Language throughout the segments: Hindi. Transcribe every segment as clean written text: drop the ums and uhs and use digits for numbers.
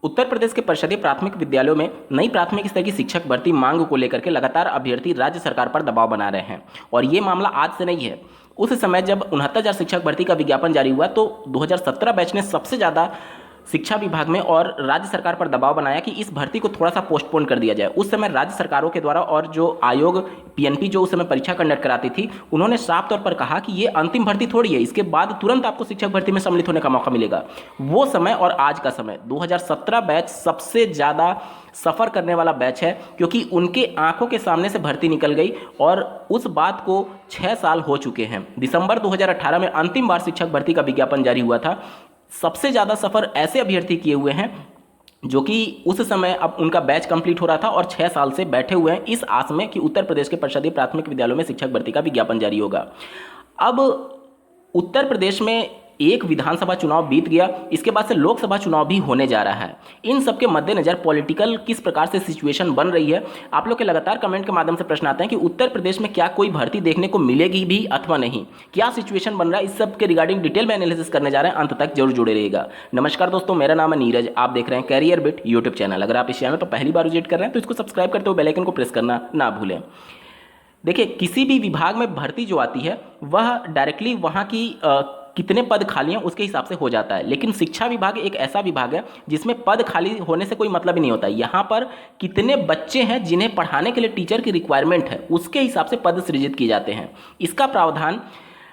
उत्तर प्रदेश के परिषदीय प्राथमिक विद्यालयों में नई प्राथमिक स्तर की शिक्षक भर्ती मांग को लेकर के लगातार अभ्यर्थी राज्य सरकार पर दबाव बना रहे हैं। और ये मामला आज से नहीं है। उस समय जब 69,000 शिक्षक भर्ती का विज्ञापन जारी हुआ तो 2017 बैच ने सबसे ज़्यादा शिक्षा विभाग में और राज्य सरकार पर दबाव बनाया कि इस भर्ती को थोड़ा सा पोस्टपोन कर दिया जाए। उस समय राज्य सरकारों के द्वारा और जो आयोग पीएनपी जो उस समय परीक्षा कंडक्ट कराती थी, उन्होंने साफ तौर पर कहा कि ये अंतिम भर्ती थोड़ी है, इसके बाद तुरंत आपको शिक्षक भर्ती में सम्मिलित होने का मौका मिलेगा। वो समय और आज का समय 2017 बैच सबसे ज़्यादा सफ़र करने वाला बैच है, क्योंकि उनके आंखों के सामने से भर्ती निकल गई और उस बात को 6 साल हो चुके हैं। दिसंबर 2018 में अंतिम बार शिक्षक भर्ती का विज्ञापन जारी हुआ था। सबसे ज़्यादा सफ़र ऐसे अभ्यर्थी किए हुए हैं जो कि उस समय अब उनका बैच कंप्लीट हो रहा था और 6 साल से बैठे हुए हैं इस आस में कि उत्तर प्रदेश के परिषदीय प्राथमिक विद्यालयों में शिक्षक भर्ती का विज्ञापन जारी होगा। अब उत्तर प्रदेश में एक विधानसभा चुनाव बीत गया, इसके बाद से लोकसभा चुनाव भी होने जा रहा है। इन सब के मद्देनज़र पॉलिटिकल किस प्रकार से सिचुएशन बन रही है, आप लोग के लगातार कमेंट के माध्यम से प्रश्न आते हैं कि उत्तर प्रदेश में क्या कोई भर्ती देखने को मिलेगी भी अथवा नहीं, क्या सिचुएशन बन रहा है, इस सब के रिगार्डिंग डिटेल में एनालिसिस करने जा रहे हैं। अंत तक जरूर जुड़े रहिएगा। नमस्कार दोस्तों, मेरा नाम है नीरज, आप देख रहे हैं कैरियर बिट यूट्यूब चैनल। अगर आप इस चैनल पर पहली बार विजिट कर रहे हैं तो इसको सब्सक्राइब करते हुए बेल आइकन को प्रेस करना ना भूलें। देखिए, किसी भी विभाग में भर्ती जो आती है वह डायरेक्टली वहाँ की कितने पद खाली हैं उसके हिसाब से हो जाता है, लेकिन शिक्षा विभाग एक ऐसा विभाग है जिसमें पद खाली होने से कोई मतलब ही नहीं होता। यहाँ पर कितने बच्चे हैं जिन्हें पढ़ाने के लिए टीचर की रिक्वायरमेंट है, उसके हिसाब से पद सृजित किए जाते हैं। इसका प्रावधान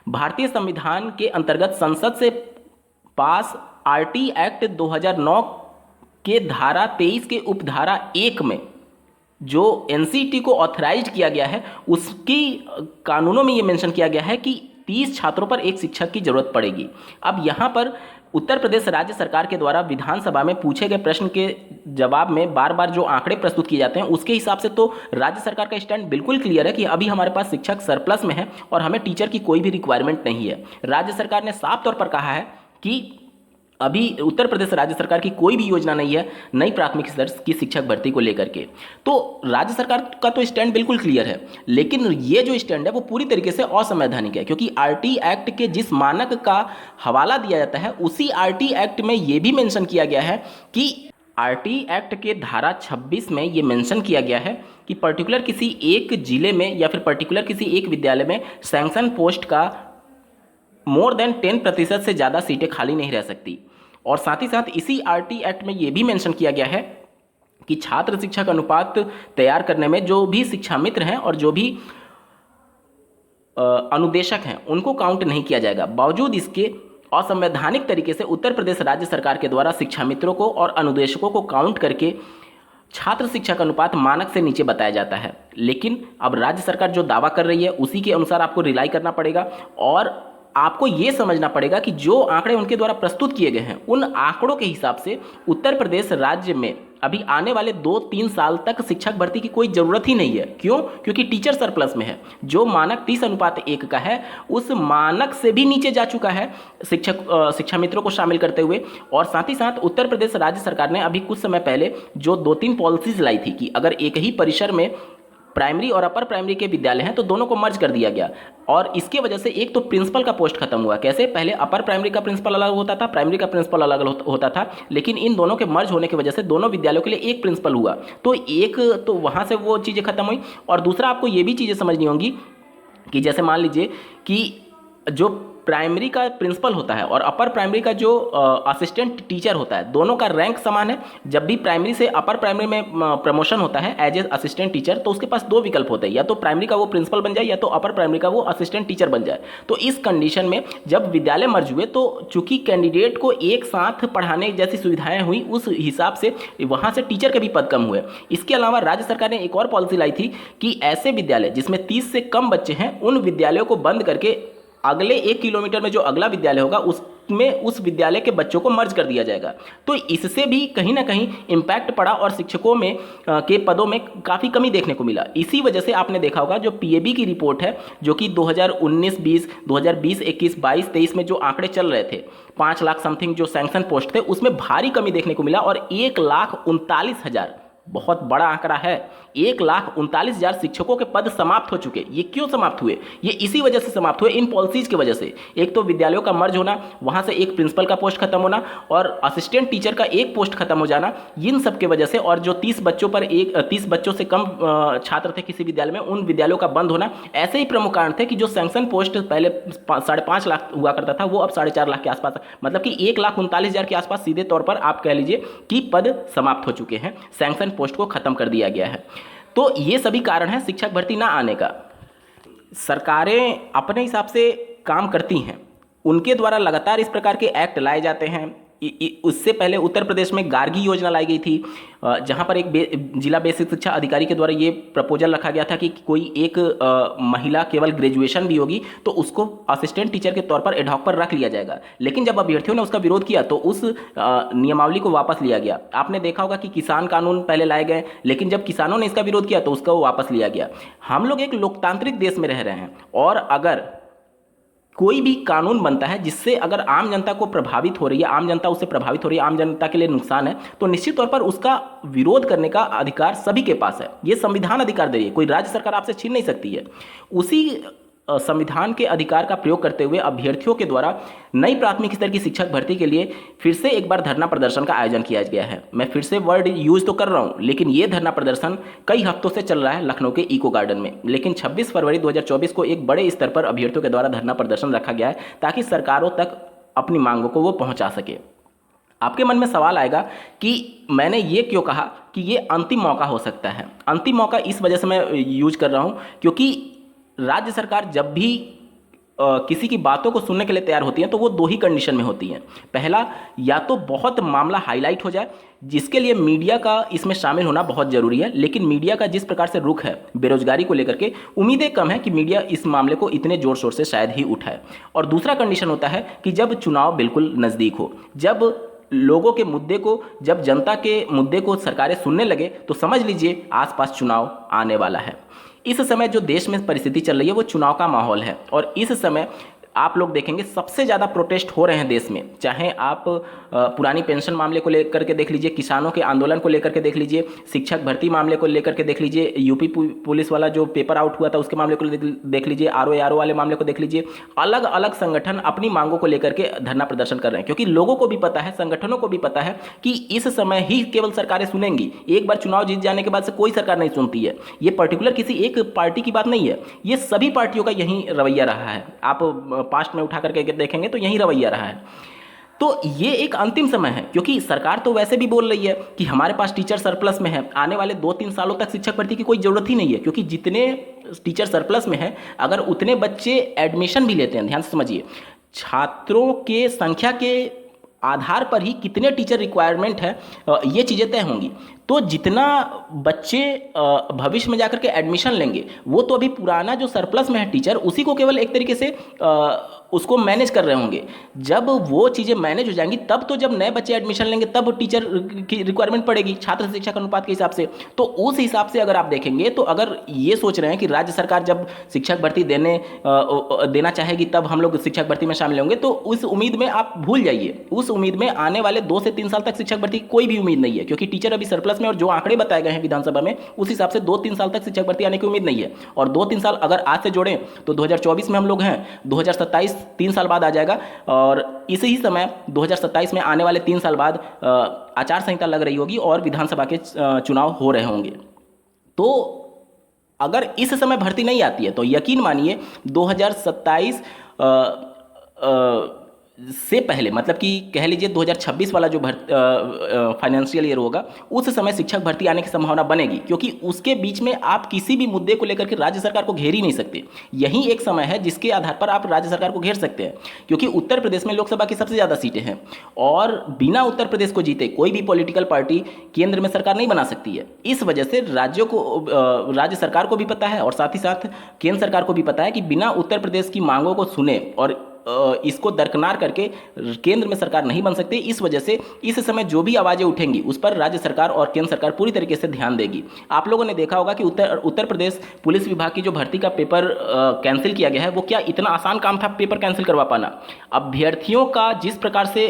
भारतीय संविधान के अंतर्गत संसद से पास आरटी एक्ट 2009 के धारा 23 के उपधारा 1 में जो एनसीटी को ऑथराइज किया गया है, उसकी कानूनों में ये मेंशन किया गया है कि 30 छात्रों पर एक शिक्षक की जरूरत पड़ेगी। अब यहाँ पर उत्तर प्रदेश राज्य सरकार के द्वारा विधानसभा में पूछे गए प्रश्न के जवाब में बार बार जो आंकड़े प्रस्तुत किए जाते हैं, उसके हिसाब से तो राज्य सरकार का स्टैंड बिल्कुल क्लियर है कि अभी हमारे पास शिक्षक सरप्लस में है और हमें टीचर की कोई भी रिक्वायरमेंट नहीं है। राज्य सरकार ने साफ तौर पर कहा है कि अभी उत्तर प्रदेश राज्य सरकार की कोई भी योजना नहीं है नई प्राथमिक स्तर की शिक्षक भर्ती को लेकर के। तो राज्य सरकार का तो स्टैंड बिल्कुल क्लियर है, लेकिन ये जो स्टैंड है वो पूरी तरीके से असंवैधानिक है, क्योंकि आरटी एक्ट के जिस मानक का हवाला दिया जाता है उसी आरटी एक्ट में ये भी मेंशन किया गया है कि आरटी एक्ट के धारा 26 में ये मेंशन किया गया है कि पर्टिकुलर किसी एक जिले में या फिर पर्टिकुलर किसी एक विद्यालय में सैंक्शन पोस्ट का मोर देन 10% से ज़्यादा सीटें खाली नहीं रह सकती। और साथ ही साथ इसी आरटी एक्ट में ये भी मेंशन किया गया है कि छात्र शिक्षक अनुपात तैयार करने में जो भी शिक्षा मित्र हैं और जो भी अनुदेशक हैं उनको काउंट नहीं किया जाएगा। बावजूद इसके असंवैधानिक तरीके से उत्तर प्रदेश राज्य सरकार के द्वारा शिक्षा मित्रों को और अनुदेशकों को काउंट करके छात्र शिक्षक अनुपात मानक से नीचे बताया जाता है। लेकिन अब राज्य सरकार जो दावा कर रही है उसी के अनुसार आपको रिलाई करना पड़ेगा और आपको ये समझना पड़ेगा कि जो आंकड़े उनके द्वारा प्रस्तुत किए गए हैं उन आंकड़ों के हिसाब से उत्तर प्रदेश राज्य में अभी आने वाले 2-3 साल तक शिक्षक भर्ती की कोई ज़रूरत ही नहीं है। क्यों? क्योंकि टीचर सरप्लस में है। जो मानक 30:1 का है उस मानक से भी नीचे जा चुका है शिक्षा मित्रों को शामिल करते हुए। और साथ ही साथ उत्तर प्रदेश राज्य सरकार ने अभी कुछ समय पहले जो 2-3 पॉलिसीज लाई थी कि अगर एक ही परिसर में प्राइमरी और अपर प्राइमरी के विद्यालय हैं तो दोनों को मर्ज कर दिया गया। और इसके वजह से एक तो प्रिंसिपल का पोस्ट खत्म हुआ। कैसे? पहले अपर प्राइमरी का प्रिंसिपल अलग होता था, प्राइमरी का प्रिंसिपल अलग होता था, लेकिन इन दोनों के मर्ज होने की वजह से दोनों विद्यालयों के लिए एक प्रिंसिपल हुआ। तो एक तो वहाँ से वो चीज़ें खत्म हुई। और दूसरा, आपको ये भी चीज़ें समझनी होंगी कि जैसे मान लीजिए कि जो प्राइमरी का प्रिंसिपल होता है और अपर प्राइमरी का जो असिस्टेंट टीचर होता है, दोनों का रैंक समान है। जब भी प्राइमरी से अपर प्राइमरी में प्रमोशन होता है एज ए असिस्टेंट टीचर, तो उसके पास 2 विकल्प होते हैं, या तो प्राइमरी का वो प्रिंसिपल बन जाए या तो अपर प्राइमरी का वो असिस्टेंट टीचर बन जाए। तो इस कंडीशन में जब विद्यालय मर्ज हुए तो चूंकि कैंडिडेट को एक साथ पढ़ाने जैसी सुविधाएं हुई, उस हिसाब से वहाँ से टीचर के भी पद कम हुए। इसके अलावा राज्य सरकार ने एक और पॉलिसी लाई थी कि ऐसे विद्यालय जिसमें 30 से कम बच्चे हैं उन विद्यालयों को बंद करके अगले 1 किलोमीटर में जो अगला विद्यालय होगा उसमें उस विद्यालय के बच्चों को मर्ज कर दिया जाएगा। तो इससे भी कहीं ना कहीं इम्पैक्ट पड़ा और शिक्षकों में के पदों में काफ़ी कमी देखने को मिला। इसी वजह से आपने देखा होगा जो पीएबी की रिपोर्ट है, जो कि 2019-20, 2020-21, 22-23 में जो आंकड़े चल रहे थे, 5 लाख समथिंग जो सैंक्शन पोस्ट थे, उसमें भारी कमी देखने को मिला और 1,39,000 बहुत बड़ा आंकड़ा है। 1,39,000 शिक्षकों के पद समाप्त हो चुके। ये क्यों समाप्त हुए? ये इसी वजह से समाप्त हुए, इन पॉलिसीज की वजह से। एक तो विद्यालयों का मर्ज होना, वहां से एक प्रिंसिपल का पोस्ट खत्म होना और असिस्टेंट टीचर का एक पोस्ट खत्म हो जाना, इन सब की वजह से, और जो 30 बच्चों से कम छात्र थे किसी विद्यालय में, उन विद्यालयों का बंद होना, ऐसे ही प्रमुख कारण थे कि जो सैंक्शन पोस्ट पहले 5.5 लाख हुआ करता था वो अब 4.5 लाख के आसपास, मतलब कि 1,39,000 के आसपास सीधे तौर पर आप कह लीजिए कि पद समाप्त हो चुके हैं, सैंक्शन पोस्ट को खत्म कर दिया गया है। तो ये सभी कारण हैं शिक्षक भर्ती ना आने का। सरकारें अपने हिसाब से काम करती हैं, उनके द्वारा लगातार इस प्रकार के एक्ट लाए जाते हैं। उससे पहले उत्तर प्रदेश में गार्गी योजना लाई गई थी, जहां पर एक जिला बेसिक शिक्षा अधिकारी के द्वारा ये प्रपोजल रखा गया था कि कोई एक महिला केवल ग्रेजुएशन भी होगी तो उसको असिस्टेंट टीचर के तौर पर एडहॉक पर रख लिया जाएगा। लेकिन जब अभ्यर्थियों ने उसका विरोध किया तो उस नियमावली को वापस लिया गया। आपने देखा होगा कि किसान कानून पहले लाए गए, लेकिन जब किसानों ने इसका विरोध किया तो उसका वापस लिया गया। हम लोग एक लोकतांत्रिक देश में रह रहे हैं, और अगर कोई भी कानून बनता है जिससे अगर आम जनता को प्रभावित हो रही है, आम जनता उससे प्रभावित हो रही है, आम जनता के लिए नुकसान है, तो निश्चित तौर पर उसका विरोध करने का अधिकार सभी के पास है। ये संविधान अधिकार दे रही है, कोई राज्य सरकार आपसे छीन नहीं सकती है। उसी संविधान के अधिकार का प्रयोग करते हुए अभ्यर्थियों के द्वारा नई प्राथमिक स्तर की शिक्षक भर्ती के लिए फिर से एक बार धरना प्रदर्शन का आयोजन किया गया है। मैं फिर से वर्ड यूज तो कर रहा हूं, लेकिन ये धरना प्रदर्शन कई हफ्तों से चल रहा है लखनऊ के इको गार्डन में। लेकिन 26 फरवरी 2024 को एक बड़े स्तर पर अभ्यर्थियों के द्वारा धरना प्रदर्शन रखा गया है ताकि सरकारों तक अपनी मांगों को वो पहुंचा सके। आपके मन में सवाल आएगा कि मैंने ये क्यों कहा कि ये अंतिम मौका हो सकता है। अंतिम मौका इस वजह से मैं यूज कर रहा हूं क्योंकि राज्य सरकार जब भी किसी की बातों को सुनने के लिए तैयार होती है तो वो दो ही कंडीशन में होती हैं। पहला, या तो बहुत मामला हाईलाइट हो जाए, जिसके लिए मीडिया का इसमें शामिल होना बहुत ज़रूरी है, लेकिन मीडिया का जिस प्रकार से रुख है बेरोजगारी को लेकर के, उम्मीदें कम है कि मीडिया इस मामले को इतने ज़ोर शोर से शायद ही उठाए। और दूसरा कंडीशन होता है कि जब चुनाव बिल्कुल नज़दीक हो, जब लोगों के मुद्दे को, जब जनता के मुद्दे को सरकारें सुनने लगे, तो समझ लीजिए आसपास चुनाव आने वाला है। इस समय जो देश में परिस्थिति चल रही है वो चुनाव का माहौल है, और इस समय आप लोग देखेंगे सबसे ज़्यादा प्रोटेस्ट हो रहे हैं देश में। चाहे आप पुरानी पेंशन मामले को लेकर के देख लीजिए, किसानों के आंदोलन को लेकर के देख लीजिए, शिक्षक भर्ती मामले को लेकर के देख लीजिए, यूपी पुलिस वाला जो पेपर आउट हुआ था उसके मामले को देख लीजिए, आरओ वाले मामले को देख लीजिए। अलग अलग संगठन अपनी मांगों को लेकर के धरना प्रदर्शन कर रहे हैं, क्योंकि लोगों को भी पता है, संगठनों को भी पता है कि इस समय ही केवल सरकारें सुनेंगी। एक बार चुनाव जीत जाने के बाद से कोई सरकार नहीं सुनती है। ये पर्टिकुलर किसी एक पार्टी की बात नहीं है, ये सभी पार्टियों का यही रवैया रहा है। आप पास्ट में उठा करके देखेंगे तो यही रवैया रहा है। तो ये एक अंतिम समय है, क्योंकि सरकार तो वैसे भी बोल रही है कि हमारे पास टीचर सरप्लस में है, आने वाले 2-3 सालों तक शिक्षक भर्ती की कोई ज़रूरत ही नहीं है, क्योंकि जितने टीचर सरप्लस में है अगर उतने बच्चे एडमिशन भी लेते हैं, ध्यान से समझिए, छात्रों के संख्या के आधार पर ही कितने टीचर रिक्वायरमेंट है ये चीज़ें तय होंगी। तो जितना बच्चे भविष्य में जाकर के एडमिशन लेंगे, वो तो अभी पुराना जो सरप्लस में है टीचर, उसी को केवल एक तरीके से उसको मैनेज कर रहे होंगे। जब वो चीज़ें मैनेज हो जाएंगी तब तो जब नए बच्चे एडमिशन लेंगे तब टीचर की रिक्वायरमेंट पड़ेगी छात्र शिक्षक अनुपात के हिसाब से। तो उस हिसाब से अगर आप देखेंगे तो अगर ये सोच रहे हैं कि राज्य सरकार जब शिक्षक भर्ती देना चाहेगी तब हम लोग शिक्षक भर्ती में शामिल होंगे, तो उस उम्मीद में आप भूल जाइए। उस उम्मीद में आने वाले 2 से 3 साल तक शिक्षक भर्ती की कोई भी उम्मीद नहीं है, क्योंकि टीचर अभी सरप्लस में, और जो आंकड़े बताए गए हैं विधानसभा में उस हिसाब से 2-3 साल तक शिक्षक भर्ती आने की उम्मीद नहीं है। और 2-3 साल अगर आज से जोड़ें तो 2024 में हम लोग हैं, 2027 3 साल बाद आ जाएगा, और इसी ही समय 2027 में आने वाले 3 साल बाद आचार संहिता लग रही होगी और विधानसभा के चुनाव हो रहे होंगे। तो अगर इस समय भर्ती नहीं आती है तो यकीन मानिए 2027 से पहले, मतलब कि कह लीजिए 2026 वाला जो फाइनेंशियल ईयर होगा उस समय शिक्षक भर्ती आने की संभावना बनेगी, क्योंकि उसके बीच में आप किसी भी मुद्दे को लेकर के राज्य सरकार को घेर ही नहीं सकते। यही एक समय है जिसके आधार पर आप राज्य सरकार को घेर सकते हैं, क्योंकि उत्तर प्रदेश में लोकसभा की सबसे ज़्यादा सीटें हैं और बिना उत्तर प्रदेश को जीते कोई भी पॉलिटिकल पार्टी केंद्र में सरकार नहीं बना सकती है। इस वजह से राज्य सरकार को भी पता है और साथ ही साथ केंद्र सरकार को भी पता है कि बिना उत्तर प्रदेश की मांगों को सुने और इसको दरकिनार करके केंद्र में सरकार नहीं बन सकती। इस वजह से इस समय जो भी आवाज़ें उठेंगी उस पर राज्य सरकार और केंद्र सरकार पूरी तरीके से ध्यान देगी। आप लोगों ने देखा होगा कि उत्तर प्रदेश पुलिस विभाग की जो भर्ती का पेपर कैंसिल किया गया है, वो क्या इतना आसान काम था पेपर कैंसिल करवा पाना? अभ्यर्थियों का जिस प्रकार से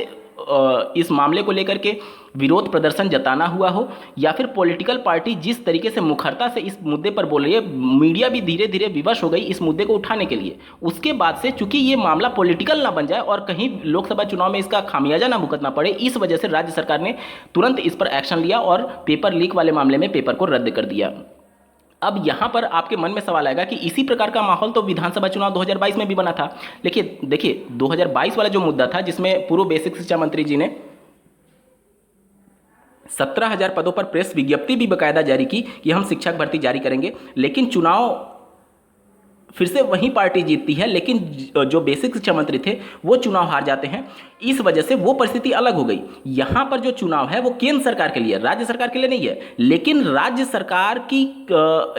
इस मामले को लेकर के विरोध प्रदर्शन जताना हुआ हो, या फिर पॉलिटिकल पार्टी जिस तरीके से मुखरता से इस मुद्दे पर बोल रही है, मीडिया भी धीरे धीरे विवश हो गई इस मुद्दे को उठाने के लिए। उसके बाद से चूंकि ये मामला पॉलिटिकल ना बन जाए और कहीं लोकसभा चुनाव में इसका खामियाजा ना भुगतना पड़े, इस वजह से राज्य सरकार ने तुरंत इस पर एक्शन लिया और पेपर लीक वाले मामले में पेपर को रद्द कर दिया। अब यहाँ पर आपके मन में सवाल आएगा कि इसी प्रकार का माहौल तो विधानसभा चुनाव 2022 में भी बना था। लेकिन देखिए 2022 वाला जो मुद्दा था, जिसमें पूर्व बेसिक शिक्षा मंत्री जी ने 17,000 पदों पर प्रेस विज्ञप्ति भी बाकायदा जारी की कि हम शिक्षक भर्ती जारी करेंगे, लेकिन चुनाव फिर से वही पार्टी जीतती है, लेकिन जो बेसिक शिक्षा मंत्री थे वो चुनाव हार जाते हैं। इस वजह से वो परिस्थिति अलग हो गई। यहाँ पर जो चुनाव है वो केंद्र सरकार के लिए, राज्य सरकार के लिए नहीं है। लेकिन राज्य सरकार की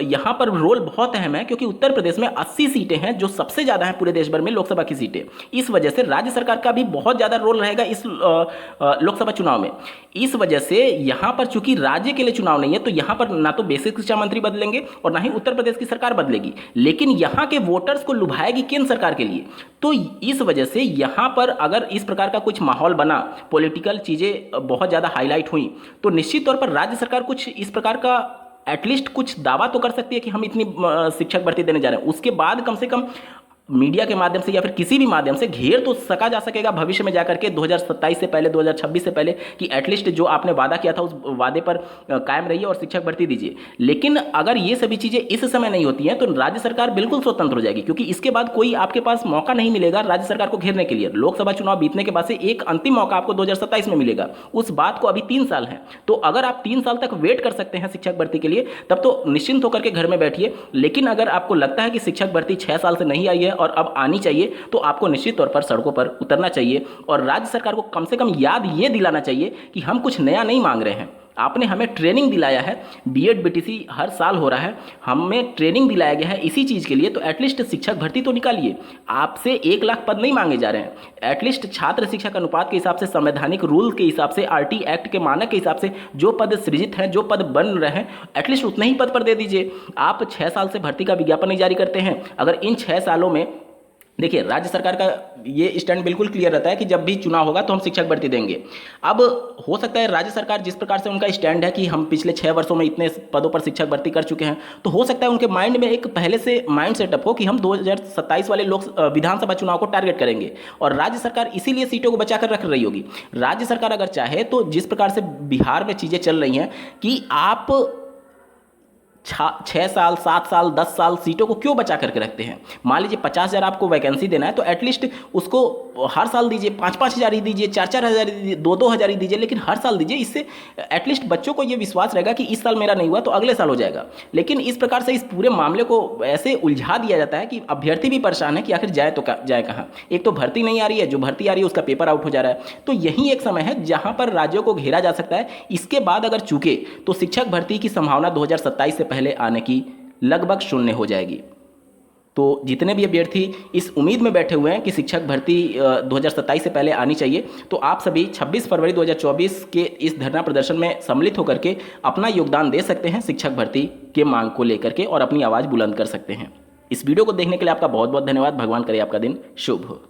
यहाँ पर रोल बहुत अहम है, क्योंकि उत्तर प्रदेश में 80 सीटें हैं, जो सबसे ज़्यादा हैं पूरे देश भर में लोकसभा की सीटें। इस वजह से राज्य सरकार का भी बहुत ज़्यादा रोल रहेगा इस लोकसभा चुनाव में। इस वजह से यहाँ पर चूंकि राज्य के लिए चुनाव नहीं है, तो यहाँ पर ना तो बेसिक शिक्षा मंत्री बदलेंगे और ना ही उत्तर प्रदेश की सरकार बदलेगी, लेकिन यहाँ के वोटर्स को लुभाएगी केंद्र सरकार के लिए। तो इस वजह से यहाँ पर अगर इस प्रकार का कुछ माहौल बना, पॉलिटिकल चीज़ें बहुत ज़्यादा हाईलाइट हुई, तो निश्चित तौर पर राज्य सरकार कुछ इस प्रकार का एटलीस्ट कुछ दावा तो कर सकती है कि हम इतनी शिक्षक भर्ती देने जा रहे हैं। उसके बाद कम से कम मीडिया के माध्यम से या फिर किसी भी माध्यम से घेर तो सका जा सकेगा भविष्य में जाकर के 2027 से पहले, 2026 से पहले, कि एटलीस्ट जो आपने वादा किया था उस वादे पर कायम रहिए और शिक्षक भर्ती दीजिए। लेकिन अगर ये सभी चीज़ें इस समय नहीं होती हैं तो राज्य सरकार बिल्कुल स्वतंत्र हो जाएगी, क्योंकि इसके बाद कोई आपके पास मौका नहीं मिलेगा राज्य सरकार को घेरने के लिए। लोकसभा चुनाव बीतने के बाद से एक अंतिम मौका आपको 2027 में मिलेगा। उस बात को अभी 3 साल है, तो अगर आप 3 साल तक वेट कर सकते हैं शिक्षक भर्ती के लिए, तब तो निश्चिंत होकर के घर में बैठिए। लेकिन अगर आपको लगता है कि शिक्षक भर्ती 6 साल से नहीं आई है और अब आनी चाहिए, तो आपको निश्चित तौर पर सड़कों पर उतरना चाहिए और राज्य सरकार को कम से कम याद ये दिलाना चाहिए कि हम कुछ नया नहीं मांग रहे हैं। आपने हमें ट्रेनिंग दिलाया है, बीएड बीटीसी हर साल हो रहा है, हमें ट्रेनिंग दिलाया गया है इसी चीज़ के लिए, तो एटलीस्ट शिक्षक भर्ती तो निकालिए। आपसे 1 लाख पद नहीं मांगे जा रहे हैं। एटलीस्ट छात्र शिक्षक अनुपात के हिसाब से, संवैधानिक रूल के हिसाब से, आरटी एक्ट के मानक के हिसाब से जो पद सृजित हैं, जो पद बन रहे हैं, एटलीस्ट उतने ही पद पर दे दीजिए। आप 6 साल से भर्ती का विज्ञापन नहीं जारी करते हैं। अगर इन 6 सालों में देखिए, राज्य सरकार का ये स्टैंड बिल्कुल क्लियर रहता है कि जब भी चुनाव होगा तो हम शिक्षक भर्ती देंगे। अब हो सकता है राज्य सरकार जिस प्रकार से उनका स्टैंड है कि हम पिछले 6 वर्षों में इतने पदों पर शिक्षक भर्ती कर चुके हैं, तो हो सकता है उनके माइंड में एक पहले से माइंड सेटअप हो कि हम 2027 वाले विधानसभा चुनाव को टारगेट करेंगे और राज्य सरकार इसीलिए सीटों को बचा कर रख रही होगी। राज्य सरकार अगर चाहे तो जिस प्रकार से बिहार में चीज़ें चल रही हैं कि आप 6 साल, 7 साल, 10 साल सीटों को क्यों बचा करके रखते हैं। मान लीजिए 50,000 आपको वैकेंसी देना है, तो एटलीस्ट उसको हर साल दीजिए, 5-5 हज़ार ही दीजिए, 4-4 हज़ार दीजिए, 2-2 हज़ार ही दीजिए, लेकिन हर साल दीजिए। इससे एटलीस्ट बच्चों को ये विश्वास रहेगा कि इस साल मेरा नहीं हुआ तो अगले साल हो जाएगा। लेकिन इस प्रकार से इस पूरे मामले को ऐसे उलझा दिया जाता है कि अभ्यर्थी भी परेशान है कि आखिर जाए तो जाए कहाँ। एक तो भर्ती नहीं आ रही है, जो भर्ती आ रही है उसका पेपर आउट हो जा रहा है। तो यही एक समय है जहाँ पर राज्यों को घेरा जा सकता है। इसके बाद अगर चूके तो शिक्षक भर्ती की संभावना 2027 से पहले आने की लगभग शून्य हो जाएगी। तो जितने भी अभ्यर्थी इस उम्मीद में बैठे हुए हैं कि शिक्षक भर्ती 2027 से पहले आनी चाहिए, तो आप सभी 26 फरवरी 2024 के इस धरना प्रदर्शन में सम्मिलित होकर के अपना योगदान दे सकते हैं शिक्षक भर्ती के मांग को लेकर के और अपनी आवाज़ बुलंद कर सकते हैं। इस वीडियो को देखने के लिए आपका बहुत बहुत धन्यवाद। भगवान करे आपका दिन शुभ हो।